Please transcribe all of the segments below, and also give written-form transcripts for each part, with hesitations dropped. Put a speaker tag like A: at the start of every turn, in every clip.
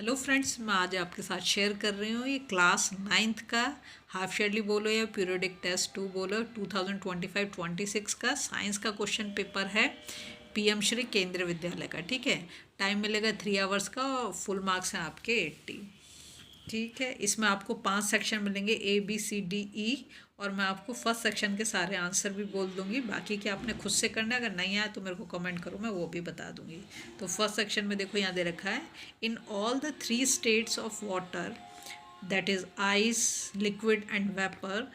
A: Hello friends, मैं आज आपके साथ शेयर कर रही हूँ ये क्लास 9th का हाफ ईयरली बोलो या पीरियोडिक टेस्ट 2 बोलो 2025-26 का साइंस का क्वेश्चन पेपर है पीएम श्री केंद्रीय विद्यालय का। ठीक है, टाइम मिलेगा 3 आवर्स का और फुल मार्क्स हैं आपके 80। ठीक है, इसमें आपको 5 सेक्शन मिलेंगे ABCDE और मैं आपको फर्स्ट सेक्शन के सारे आंसर भी बोल दूंगी। बाकी क्या आपने खुद से करना है, अगर नहीं आया तो मेरे को कमेंट करो, मैं वो भी बता दूंगी। तो फर्स्ट सेक्शन में देखो यहाँ दे रखा है, in all the 3 states of water that is ice, liquid and vapour,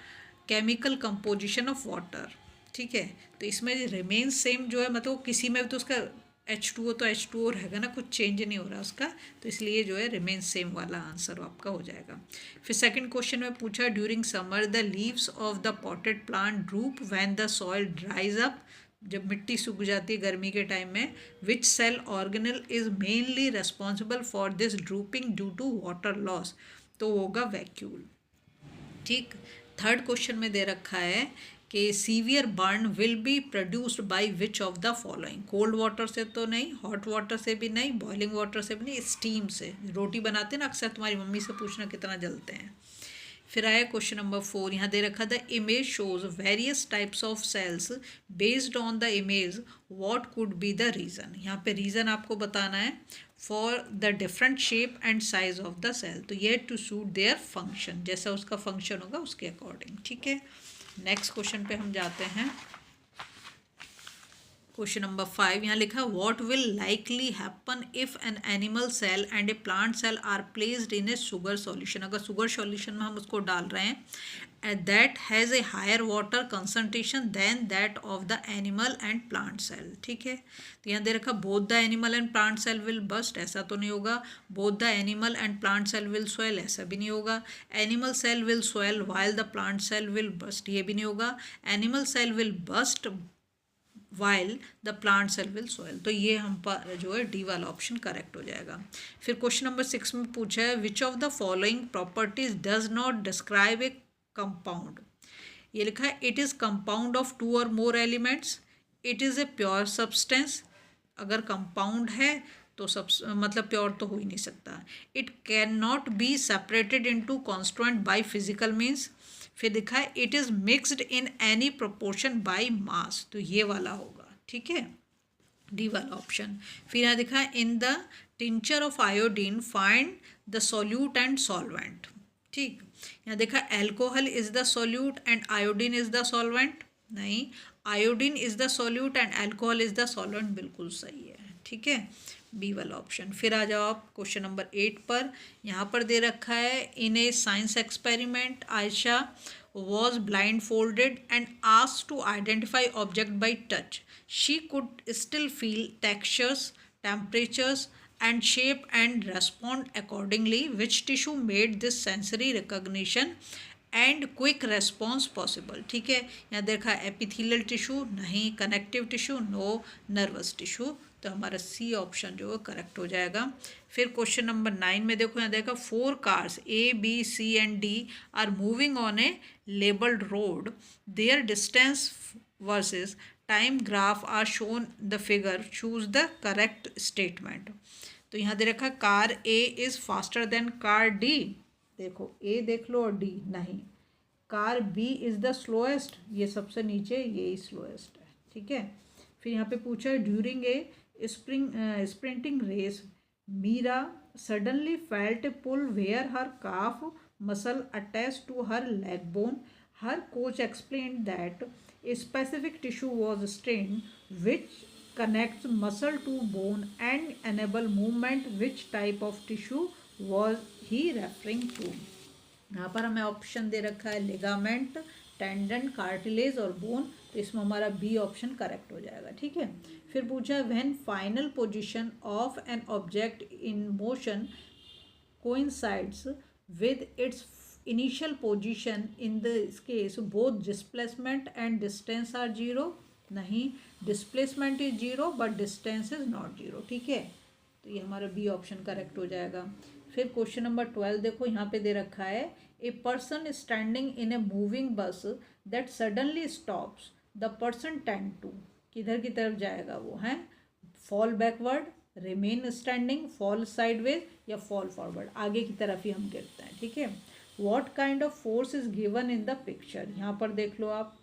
A: chemical composition of water. ठीक है, तो इसमें रिमेन सेम जो है, मतलब किसी में भी तो उसका H2O तो H2O रहेगा ना, कुछ चेंज नहीं हो रहा उसका, तो इसलिए जो है रिमेन सेम वाला आंसर आपका हो जाएगा। फिर सेकंड क्वेश्चन में पूछा, during summer the leaves of the potted plant droop when the soil dries up, जब मिट्टी सूख जाती है गर्मी के टाइम में, which cell organelle is mainly responsible for this drooping due to water loss, तो होगा वैक्यूल। ठीक, थर्ड क्वेश्चन में दे रखा है कि severe burn will be produced by which of the following, cold water से तो नहीं, हॉट वाटर से भी नहीं, बॉइलिंग वाटर से भी नहीं, स्टीम से। रोटी बनाते हैं ना अक्सर, तुम्हारी मम्मी से पूछना कितना जलते हैं। फिर आया क्वेश्चन नंबर 4, यहाँ दे रखा the image shows various types of cells, based on the image what could be the reason. यहाँ पे रीज़न आपको बताना है for the different shape and size of the cell, तो ये टू सूट देयर फंक्शन, जैसा उसका फंक्शन होगा उसके अकॉर्डिंग। ठीक है, नेक्स्ट क्वेश्चन पे हम जाते हैं। क्वेश्चन नंबर 5, यहाँ लिखा है what will likely happen if an animal cell and a plant cell are placed in a sugar solution. अगर शुगर सॉल्यूशन में हम उसको डाल रहे हैं that has a higher water concentration than that of the animal and plant cell. ठीक है, तो यहाँ दे रखा both the animal and plant cell will burst, ऐसा तो नहीं होगा। Both the animal and plant cell will swell, ऐसा भी नहीं होगा। Animal cell will swell while the plant cell will burst, ये भी नहीं होगा। Animal cell will burst while the plant cell will soil, तो ये हम पर जो है डी वाला ऑप्शन करेक्ट हो जाएगा। फिर क्वेश्चन नंबर 6 में पूछा है which of the following properties does not describe A compound. ये लिखा है इट इज़ कंपाउंड ऑफ 2 और more elements, it is a pure substance, अगर कंपाउंड है तो सब मतलब प्योर तो हो ही नहीं सकता। It can not be separated into constituent by physical means. फिर लिखा है it is mixed in any proportion by mass, तो ये वाला होगा। ठीक है, डी वाला ऑप्शन। फिर यहाँ दिखा है in the tincture of iodine find the solute and solvent. ठीक, यहाँ देखा alcohol is the solute and iodine is the solvent, नहीं, iodine is the solute and alcohol is the solvent, बिल्कुल सही है। ठीक है, बी वाला ऑप्शन। फिर आ जाओ आप क्वेश्चन नंबर 8 पर। यहाँ पर दे रखा है in a science experiment Ayesha was blindfolded and asked to identify object by touch. She could still feel textures, temperatures and shape and respond accordingly. Which tissue made this sensory recognition and quick response possible. ठीक है, यहाँ देखा epithelial tissue नहीं, connective tissue no, nervous tissue, तो हमारा C option जो है correct हो जाएगा। फिर क्वेश्चन नंबर 9 में देखो, यहाँ देखा 4 cars A, B, C and D are moving on a labelled road, their distance versus time graph are shown the figure, choose the correct statement. तो यहाँ दे रखा car A is faster than car D, देखो A देख लो और D नहीं। Car B is the slowest, ये सबसे नीचे, ये ही स्लोएस्ट है। ठीक है, फिर यहाँ पे पूछा है during a sprinting race Meera suddenly felt a pull where her calf muscle attach to her leg bone, her coach explain that a specific tissue was strain which connects muscle to bone and enable movement, which type of tissue was he referring to। यहाँ पर हमें option दे रखा है ligament, tendon, cartilage और bone, तो इसमें हमारा B option correct हो जाएगा। ठीक है, फिर पूछा when final position of an object in motion coincides with its initial position, in this case both displacement and distance are zero, नहीं, displacement is zero but distance is not zero. ठीक है, तो ये हमारा बी ऑप्शन करेक्ट हो जाएगा। फिर question number 12 देखो, यहाँ पे दे रखा है a person standing in a moving bus that suddenly stops, the person tend to, किधर की तरफ जाएगा वो है, fall backward, remain standing, fall sideways या फॉल फॉरवर्ड, आगे की तरफ ही हम गिरते हैं, ठीक है। What kind of force is given in the picture, यहाँ पर देख लो आप,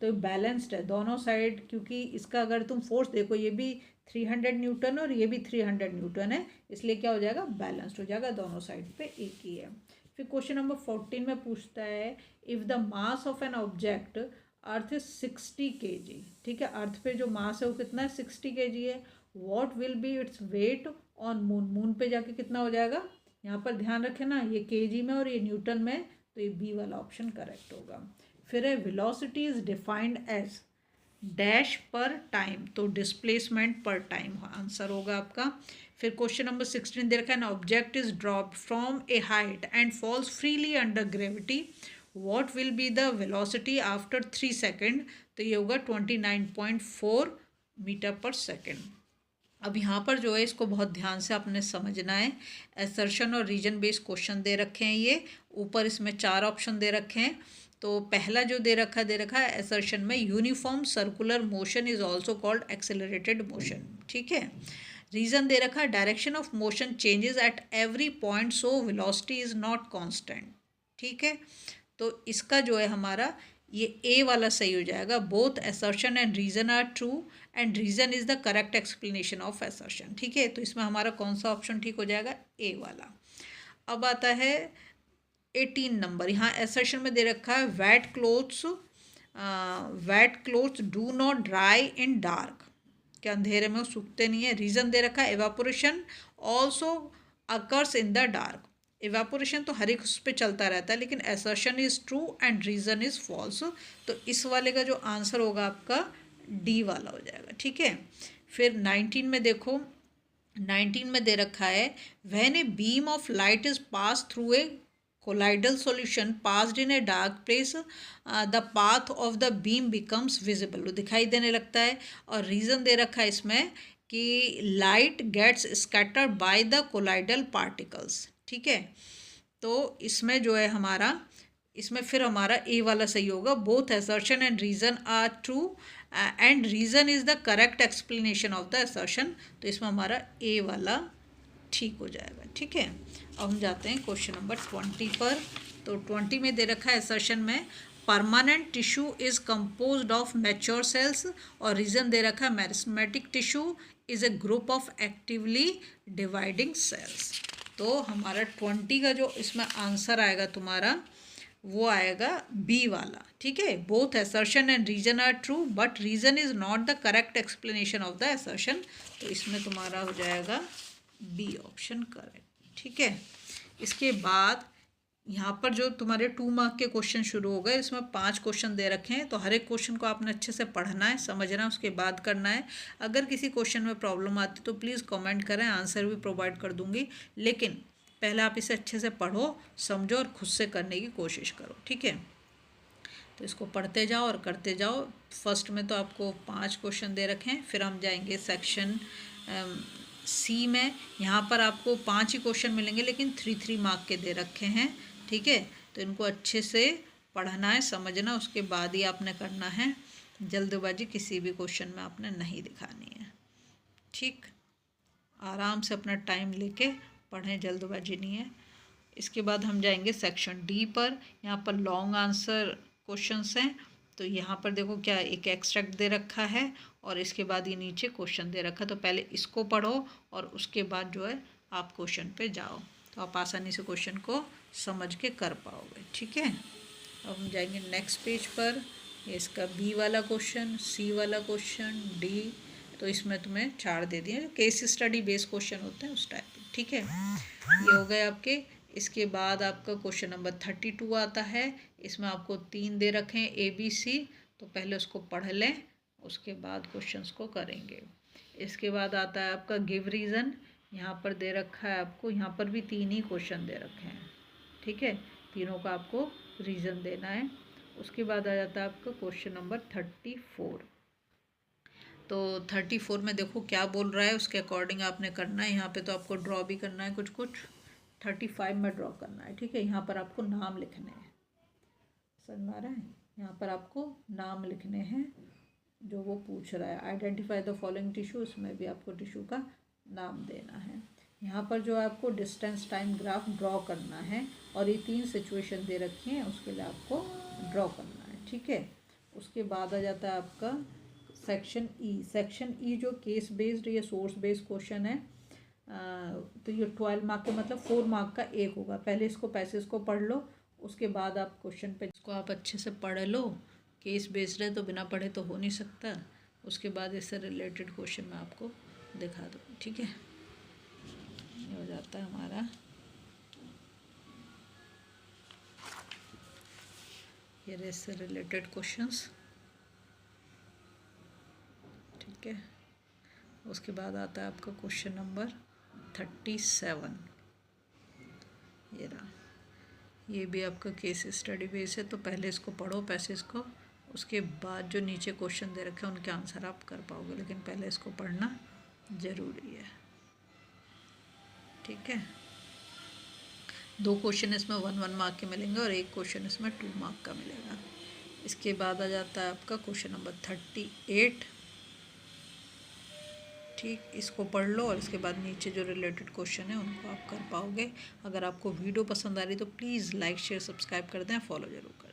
A: तो बैलेंस्ड है दोनों साइड, क्योंकि इसका अगर तुम फोर्स देखो ये भी 300 न्यूटन और ये भी 300 न्यूटन है, इसलिए क्या हो जाएगा, बैलेंस्ड हो जाएगा, दोनों साइड पे एक ही है। फिर क्वेश्चन नंबर 14 में पूछता है if the mass of an object earth is 60 kg, ठीक है, अर्थ पे जो मास है वो कितना है, 60 kg है। What will B its weight on moon, moon पे जाके कितना हो जाएगा, यहाँ पर ध्यान रखें ना, ये kg में और ये न्यूटन में, तो ये बी वाला ऑप्शन करेक्ट होगा। फिर है velocity is defined as dash per time, तो डिस्प्लेसमेंट पर टाइम आंसर होगा आपका। फिर क्वेश्चन नंबर 16 दे रखा है, an object is dropped from a height and falls freely under gravity, what will be the velocity after 3 second, तो ये होगा 29.4 मीटर पर सेकेंड। अब यहाँ पर जो है इसको बहुत ध्यान से आपने समझना है। असर्शन और रीजन बेस्ड क्वेश्चन दे रखे हैं, ये ऊपर इसमें 4 ऑप्शन दे रखे हैं। तो पहला जो दे रखा है असर्शन में, uniform circular motion is also called accelerated motion, ठीक है। रीज़न दे रखा है direction of motion changes at every point so velocity is not constant, ठीक है। तो इसका जो है हमारा ये ए वाला सही हो जाएगा, both assertion and reason are true and reason is the correct explanation of assertion, ठीक है। तो इसमें हमारा कौन सा ऑप्शन ठीक हो जाएगा, ए वाला। अब आता है 18 नंबर, यहाँ असर्शन में दे रखा है wet clothes do not dry in dark, कि अंधेरे में वो सूखते नहीं है। रीज़न दे रखा है evaporation also occurs in the dark, evaporation तो हर एक उस पर चलता रहता है, लेकिन assertion is true and reason is false, तो इस वाले का जो आंसर होगा आपका डी वाला हो जाएगा, ठीक है। फिर 19 में देखो, 19 में दे रखा है when a beam of light is pass through a colloidal solution passed in a dark place the path of the beam becomes visible, वो दिखाई देने लगता है। और रीज़न दे रखा है इसमें कि light gets scattered by the colloidal particles, ठीक है। तो इसमें जो है हमारा, इसमें फिर हमारा ए वाला सही होगा, both assertion and reason are true and reason is the correct explanation of the assertion, तो इसमें हमारा ए वाला ठीक हो जाएगा, ठीक है। अब हम जाते हैं क्वेश्चन नंबर 20 पर। तो 20 में दे रखा है असर्शन में permanent tissue is composed of mature cells, और रीज़न दे रखा है meristematic tissue is a group of actively dividing cells. तो हमारा 20 का जो इसमें आंसर आएगा तुम्हारा, वो आएगा बी वाला, ठीक है। Both assertion and reason are true but reason is not the correct explanation of the assertion, तो इसमें तुम्हारा हो जाएगा बी ऑप्शन करेक्ट, ठीक है। इसके बाद यहाँ पर जो तुम्हारे 2 मार्क के क्वेश्चन शुरू हो गए, इसमें 5 क्वेश्चन दे रखे हैं, तो हर एक क्वेश्चन को आपने अच्छे से पढ़ना है, समझना है, उसके बाद करना है। अगर किसी क्वेश्चन में प्रॉब्लम आती तो प्लीज़ कमेंट करें, आंसर भी प्रोवाइड कर दूँगी, लेकिन पहले आप इसे अच्छे से पढ़ो, समझो और खुद से करने की कोशिश करो, ठीक है। तो इसको पढ़ते जाओ और करते जाओ। फर्स्ट में तो आपको 5 क्वेश्चन दे रखे हैं, फिर हम जाएंगे सेक्शन सी में, यहाँ पर आपको 5 ही क्वेश्चन मिलेंगे, लेकिन 3 मार्क के दे रखे हैं, ठीक है। तो इनको अच्छे से पढ़ना है, समझना, उसके बाद ही आपने करना है। जल्दबाजी किसी भी क्वेश्चन में आपने नहीं दिखानी है, ठीक। आराम से अपना टाइम लेके पढ़ें, जल्दबाजी नहीं है। इसके बाद हम जाएंगे सेक्शन डी पर, यहाँ पर लॉन्ग आंसर क्वेश्चंस हैं। तो यहाँ पर देखो क्या एक एक्सट्रैक्ट दे रखा है और इसके बाद ये नीचे क्वेश्चन दे रखा है, तो पहले इसको पढ़ो और उसके बाद जो है आप क्वेश्चन पे जाओ, तो आप आसानी से क्वेश्चन को समझ के कर पाओगे, ठीक है। अब हम जाएंगे नेक्स्ट पेज पर, इसका बी वाला क्वेश्चन, सी वाला क्वेश्चन, डी, तो इसमें तुम्हें 4 दे दिए, केस स्टडी बेस्ड क्वेश्चन होते हैं उस टाइप, ठीक है। ये हो गए आपके। इसके बाद आपका क्वेश्चन नंबर 32 आता है, इसमें आपको 3 दे रखे हैं ए बी सी, तो पहले उसको पढ़ लें, उसके बाद क्वेश्चंस को करेंगे। इसके बाद आता है आपका गिव रीज़न, यहाँ पर दे रखा है आपको, यहाँ पर भी 3 ही क्वेश्चन दे रखे हैं, ठीक है, तीनों का आपको रीज़न देना है। उसके बाद आ जाता है आपका क्वेश्चन नंबर 34। तो 34 में देखो क्या बोल रहा है, उसके अकॉर्डिंग आपने करना है। यहाँ पे तो आपको ड्रॉ भी करना है कुछ कुछ, 35 में ड्रॉ करना है, ठीक है। यहाँ पर आपको नाम लिखने हैं, समझ में आ रहा है, यहाँ पर आपको नाम लिखने हैं जो वो पूछ रहा है। आइडेंटिफाई द फॉलोइंग टिश्यू, उसमें भी आपको टिश्यू का नाम देना है। यहाँ पर जो आपको डिस्टेंस टाइम ग्राफ ड्रॉ करना है और ये 3 सिचुएशन दे रखी हैं, उसके लिए आपको ड्रॉ करना है, ठीक है। उसके बाद आ जाता है आपका सेक्शन ई। सेक्शन ई जो केस बेस्ड या सोर्स बेस्ड क्वेश्चन है, तो ये 12 मार्क के मतलब 4 मार्क का एक होगा। पहले इसको पैसेज को पढ़ लो, उसके बाद आप क्वेश्चन पे इसको आप अच्छे से पढ़ लो। केस बेस्ड है तो बिना पढ़े तो हो नहीं सकता। उसके बाद इससे रिलेटेड क्वेश्चन मैं आपको दिखा दूँ, ठीक है। ये हो जाता है हमारा ये रेस से रिलेटेड क्वेश्चंस, ठीक है। उसके बाद आता है आपका क्वेश्चन नंबर 37। ये रहा, ये भी आपका केस स्टडी बेस है, तो पहले इसको पढ़ो पैसेज को, उसके बाद जो नीचे क्वेश्चन दे रखे हैं उनके आंसर आप कर पाओगे, लेकिन पहले इसको पढ़ना ज़रूरी है, ठीक है। 2 क्वेश्चन इसमें 1 मार्क के मिलेंगे और एक क्वेश्चन इसमें 2 मार्क का मिलेगा। इसके बाद आ जाता है आपका क्वेश्चन नंबर 38, ठीक। इसको पढ़ लो और इसके बाद नीचे जो रिलेटेड क्वेश्चन है उनको आप कर पाओगे। अगर आपको वीडियो पसंद आ रही तो प्लीज़ लाइक शेयर सब्सक्राइब कर दें, फॉलो ज़रूर करें।